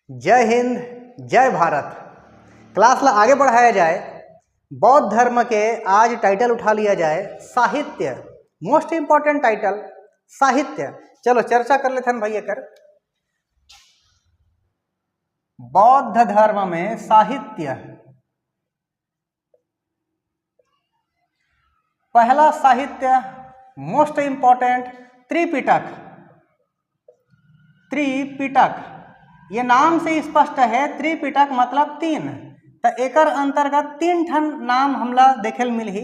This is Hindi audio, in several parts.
जय हिंद जय भारत। क्लास ला आगे बढ़ाया जाए। बौद्ध धर्म के आज टाइटल उठा लिया जाए साहित्य, मोस्ट इंपॉर्टेंट टाइटल साहित्य। चलो चर्चा कर लेते हैं भैया कर। बौद्ध धर्म में साहित्य, पहला साहित्य मोस्ट इंपॉर्टेंट त्रिपिटक। त्रिपिटक ये नाम से स्पष्ट है, त्रिपिटक मतलब तीन। तो एकर अंतर्गत तीन ठन नाम हमला देखे मिल ही,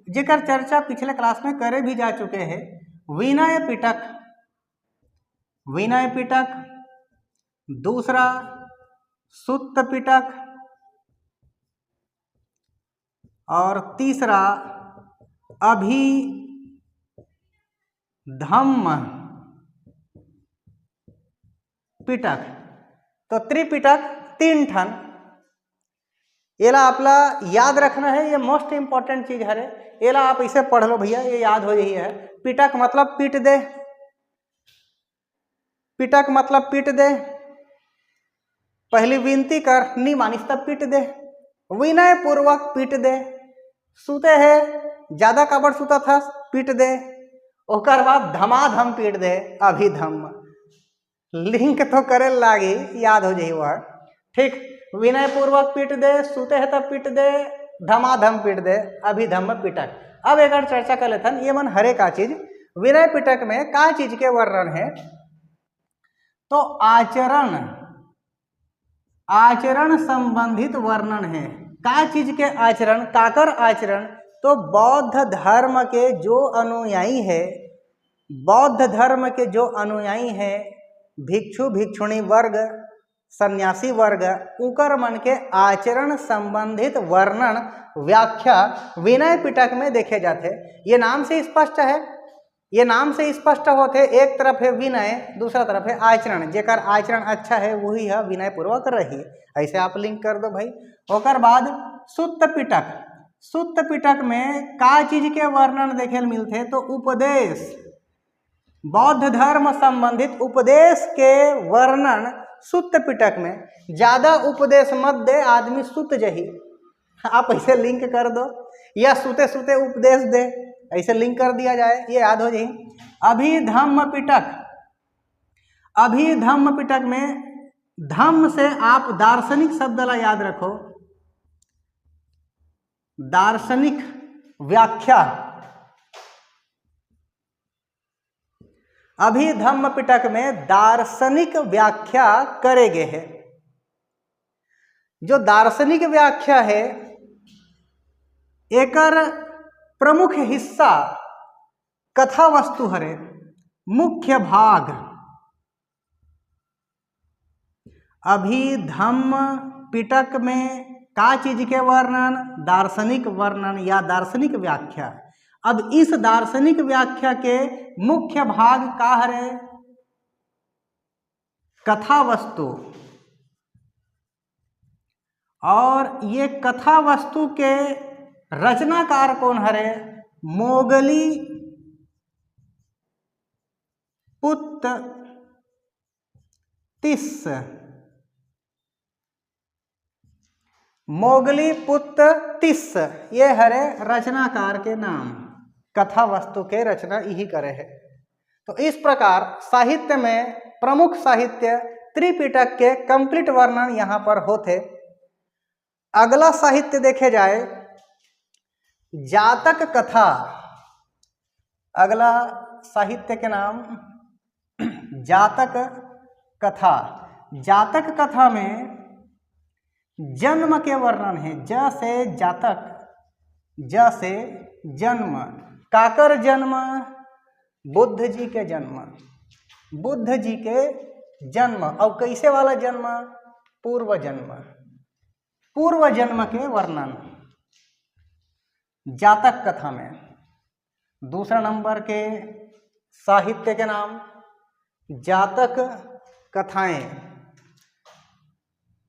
जेकर चर्चा पिछले क्लास में करे भी जा चुके हैं। विनय पिटक, विनय पिटक, दूसरा सुत्त पिटक और तीसरा अभिधम्म पिटक। तो त्रिपिटक तीन ठन एला आपला याद रखना है, ये मोस्ट इंपॉर्टेंट चीज है। एला आप इसे पढ़ लो भैया, ये याद हो रही है। पिटक मतलब पीट दे, पिटक मतलब पीट दे। पहली विनती कर नी मानिस तब पीट दे, विनय पूर्वक पीट दे। सुते है ज्यादा काबर सुता था पीट दे, ओकर बाद धमाधम पीट दे अभिधम्म। लिंक तो करे लागी, याद हो जाए वह। ठीक, विनय पूर्वक पीट दे, सुते है तब पीट दे, धमाधम पीट दे अभिधम्म पिटक। अब एक और चर्चा कर लेते हैं ये मन हरे का चीज। विनय पिटक में का चीज के वर्णन है? तो आचरण, आचरण संबंधित वर्णन है। का चीज के आचरण, काकर आचरण? तो बौद्ध धर्म के जो अनुयायी है, बौद्ध धर्म के जो अनुयायी है, भिक्षु भिक्षुणी वर्ग, सन्यासी वर्ग, उकर मन के आचरण संबंधित वर्णन व्याख्या विनय पिटक में देखे जाते। ये नाम से स्पष्ट है, ये नाम से स्पष्ट होते। एक तरफ है विनय, दूसरा तरफ है आचरण। जेकर आचरण अच्छा है वही है विनय पूर्वक रही। ऐसे आप लिंक कर दो भाई। ओकर बाद सुत्त पिटक, सुत्त पिटक में का चीज के वर्णन देखे मिलते? तो उपदेश, बौद्ध धर्म संबंधित उपदेश के वर्णन सुत्त पिटक में। ज्यादा उपदेश मत दे आदमी सुत जही, आप ऐसे लिंक कर दो, या सुते सुते उपदेश दे, ऐसे लिंक कर दिया जाए, ये याद हो जाए। अभिधम्म पिटक, अभिधम्म पिटक में धम्म से आप दार्शनिक शब्द ला याद रखो, दार्शनिक व्याख्या। अभिधम्म पिटक में दार्शनिक व्याख्या करेगे है। जो दार्शनिक व्याख्या है एकर प्रमुख हिस्सा कथा वस्तु हरे, मुख्य भाग। अभिधम्म पिटक में का चीज के वर्णन? दार्शनिक वर्णन या दार्शनिक व्याख्या। अब इस दार्शनिक व्याख्या के मुख्य भाग का हरे? कथा वस्तु। और ये कथा वस्तु के रचनाकार कौन हरे? मोगली पुत्त तिस्स, मोगली पुत्त तिस्स ये हरे रचनाकार के नाम। कथा वस्तु के रचना यही करे है। तो इस प्रकार साहित्य में प्रमुख साहित्य त्रिपिटक के कंप्लीट वर्णन यहाँ पर होते। अगला साहित्य देखे जाए जातक कथा। अगला साहित्य के नाम जातक कथा। जातक कथा में जन्म के वर्णन है। ज से जातक, ज से जन्म। काकर जन्म? बुद्ध जी के जन्म, बुद्ध जी के जन्म। और कैसे वाला जन्म? पूर्व जन्म, पूर्व जन्म के वर्णन जातक कथा में। दूसरा नंबर के साहित्य के नाम जातक कथाएं।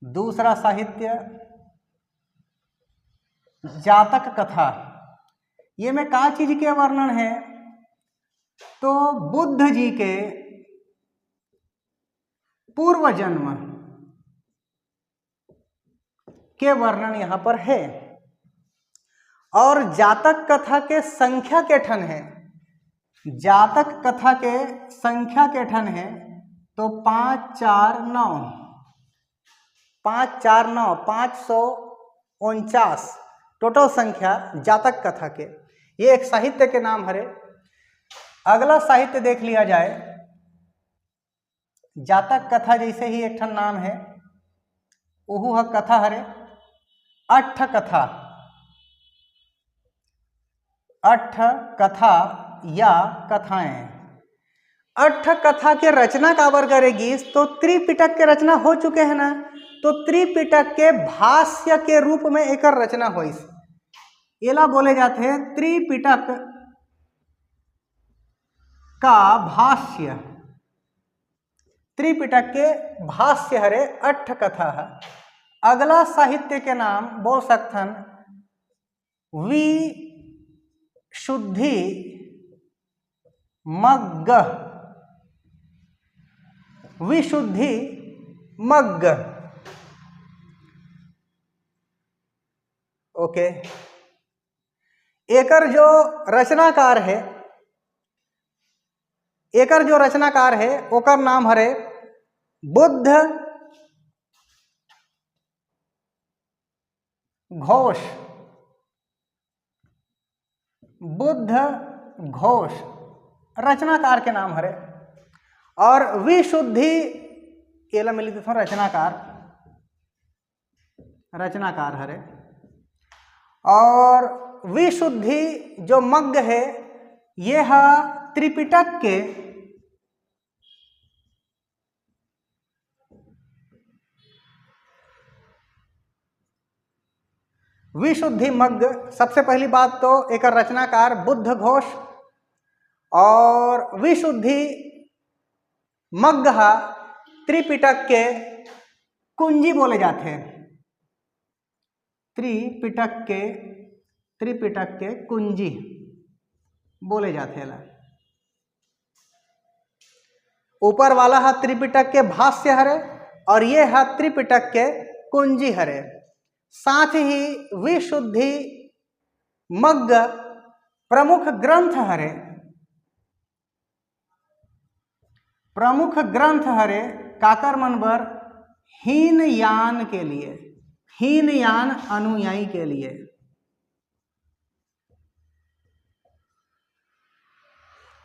दूसरा साहित्य जातक कथा। ये में का चीज के वर्णन है? तो बुद्ध जी के पूर्व जन्म, के वर्णन यहाँ पर है। और जातक कथा के संख्या के ठन है, जातक कथा के संख्या के ठन है तो 5 4 9 5 4 9 549 टोटल संख्या जातक कथा के। ये एक साहित्य के नाम हरे। अगला साहित्य देख लिया जाए, जातक कथा जैसे ही एक ठन नाम है, उहु ह कथा हरे अट्ठ कथा। अट्ठ कथा या कथाएं। अट्ठ कथा के रचना काबर करेगी, तो त्रिपिटक के रचना हो चुके हैं ना, तो त्रिपिटक के भाष्य के रूप में एक रचना होइस, एला बोले जाते हैं त्रिपिटक का भाष्य। त्रिपिटक के भाष्य हरे अट्ठ कथा है। अगला साहित्य के नाम बोल सकथन विशुद्धि मग्ग। विशुद्धि मग्ग, ओके। एकर जो रचनाकार है, एकर जो रचनाकार है ओकर नाम हरे बुद्ध घोष। बुद्ध घोष रचनाकार के नाम हरे। और विशुद्धि एला मिली तो रचनाकार, रचनाकार हरे। और विशुद्धि जो मग्ग है यह त्रिपिटक के विशुद्धि मग्ग। सबसे पहली बात तो एक रचनाकार बुद्ध घोष, और विशुद्धि मग्ग त्रिपिटक के कुंजी बोले जाते हैं। त्रिपिटक के कुंजी बोले जाते हैं। ऊपर वाला है त्रिपिटक के भाष्य हरे और ये है त्रिपिटक के कुंजी हरे। साथ ही विशुद्धि मग्ग प्रमुख ग्रंथ हरे। प्रमुख ग्रंथ हरे काकर मनबर हीनयान के लिए, हीनयान अनुयायी के लिए।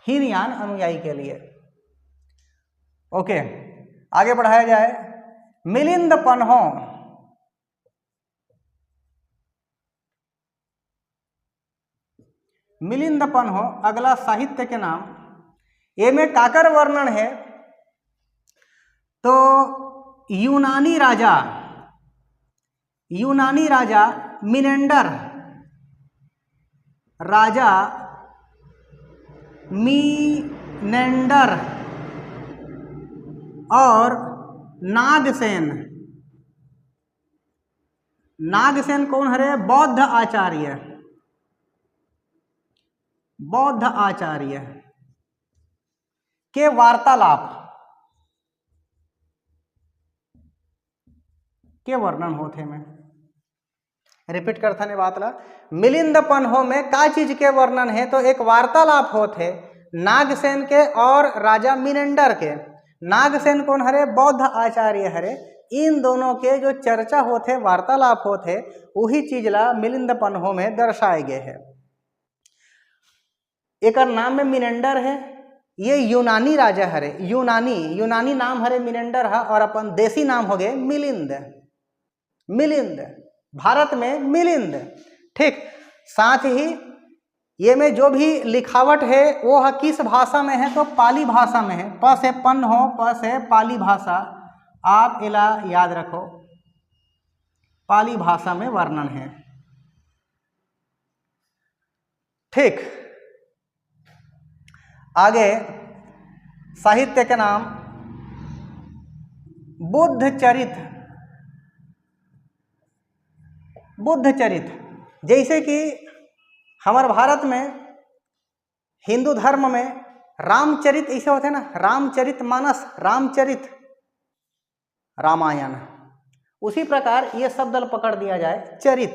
हीनयान अनुयायी के लिए, ओके। आगे बढ़ाया जाए, मिलिंद पन्हो। मिलिंद पन्हो अगला साहित्य के नाम। ये में काकर वर्णन है तो यूनानी राजा मिनेंडर, राजा मीनेंडर और नागसेन। नागसेन कौन हरे? बौद्ध आचार्य। बौद्ध आचार्य के वार्तालाप के वर्णन होते में। रिपीट करता ने बात ला। मिलिंद पन्हो में का चीज के वर्णन है तो एक वार्तालाप होते नागसेन के और राजा मिनेंडर के। नागसेन कौन हरे? बौद्ध आचार्य हरे। इन दोनों के जो चर्चा होते, वार्तालाप होते, वही चीज ला मिलिंद पन्हो में दर्शाए गए है। एक नाम में मिनेंडर है, ये यूनानी राजा हरे। यूनानी नाम हरे मिनेंडर है और अपन देसी नाम हो गए मिलिंद। मिलिंद भारत में मिलिंद, ठीक। साथ ही ये में जो भी लिखावट है वो है किस भाषा में है तो पाली भाषा में है। प से पन्हो, प से पाली भाषा, आप इला याद रखो, पाली भाषा में वर्णन है, ठीक। आगे साहित्य के नाम बुद्ध चरित। बुद्ध चरित जैसे कि हमारे भारत में हिंदू धर्म में रामचरित ऐसे होते ना, रामचरित मानस, रामचरित रामायण, उसी प्रकार ये शब्द पकड़ दिया जाए चरित,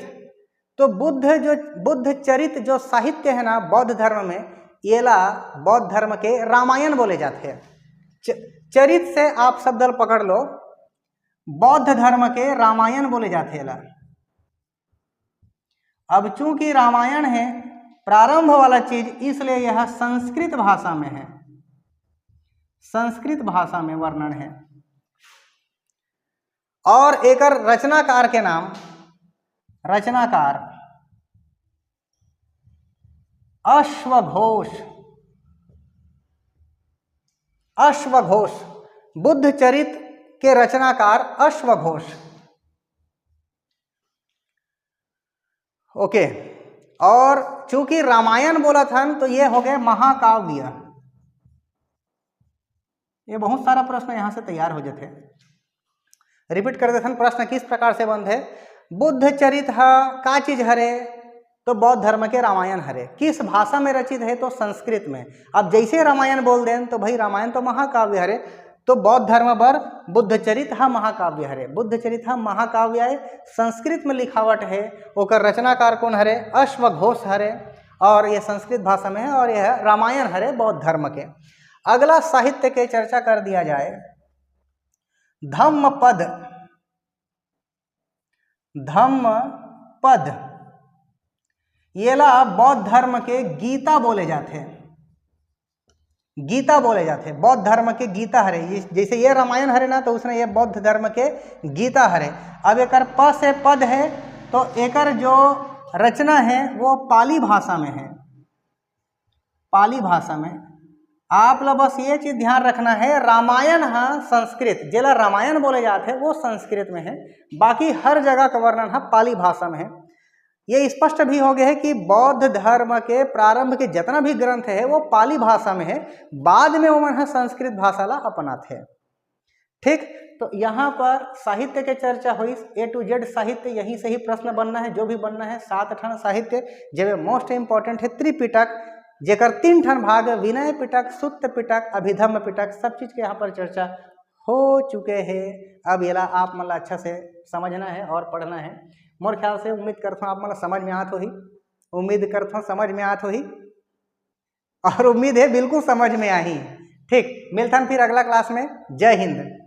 तो बुद्ध चरित जो साहित्य है ना बौद्ध धर्म में, ये ला बौद्ध धर्म के रामायण बोले जाते हैं। चरित से आप शब्द पकड़ लो, बौद्ध धर्म के रामायण बोले जाते हैं ला। अब चूंकि रामायण है प्रारंभ वाला चीज, इसलिए यह संस्कृत भाषा में है, संस्कृत भाषा में वर्णन है। और एक रचनाकार के नाम, रचनाकार अश्वघोष, अश्वघोष, बुद्ध चरित के रचनाकार अश्वघोष। ओके, और चूंकि रामायण बोला था तो ये हो गए महाकाव्य। ये बहुत सारा प्रश्न यहां से तैयार हो जाते, रिपीट कर देते प्रश्न किस प्रकार से बंद है। बुद्ध चरित का चीज हरे, तो बौद्ध धर्म के रामायण हरे। किस भाषा में रचित है, तो संस्कृत में। अब जैसे रामायण बोल दें तो भाई रामायण तो महाकाव्य हरे, तो बौद्ध धर्म पर बुद्ध चरित महाकाव्य हरे। बुद्ध चरित महाकाव्य है, संस्कृत में लिखावट है, ओकर रचनाकार कौन हरे, अश्वघोष हरे, और यह संस्कृत भाषा में है, और यह रामायण हरे बौद्ध धर्म के। अगला साहित्य के चर्चा कर दिया जाए, धम्मपद। धम्मपद ये ला बौद्ध धर्म के गीता बोले जाते हैं, गीता बोले जाते हैं, बौद्ध धर्म के गीता हरे। जैसे ये रामायण हरे ना, तो उसने ये बौद्ध धर्म के गीता हरे। अब एक प से पद है, तो एकर जो रचना है वो पाली भाषा में है, पाली भाषा में। आप लोग बस ये चीज ध्यान रखना है, रामायण संस्कृत, जेला रामायण बोले जाते हैं वो संस्कृत में है, बाकी हर जगह का वर्णन पाली भाषा में है। ये स्पष्ट भी हो गया है कि बौद्ध धर्म के प्रारंभ के जितना भी ग्रंथ है वो पाली भाषा में है, बाद में वो संस्कृत भाषा ला अपनाते हैं। ठीक, तो यहाँ पर साहित्य के चर्चा हुई, A to Z साहित्य, यहीं से ही प्रश्न बनना है, जो भी बनना है। 7 ठन साहित्य, जेमे मोस्ट इंपॉर्टेंट है त्रिपिटक, जेकर 3 ठन भाग, विनय पिटक, सुत्त पिटक, अभिधम्म पिटक, सब चीज के यहाँ पर चर्चा हो चुके हैं। अब ये ला आप मतलब अच्छा से समझना है और पढ़ना है। मोर ख्याल से उम्मीद करता हूँ आप मतलब समझ में आत होही, उम्मीद करता हूँ समझ में आत होही, और उम्मीद है बिल्कुल समझ में आई। ठीक, मिलता फिर अगला क्लास में। जय हिंद।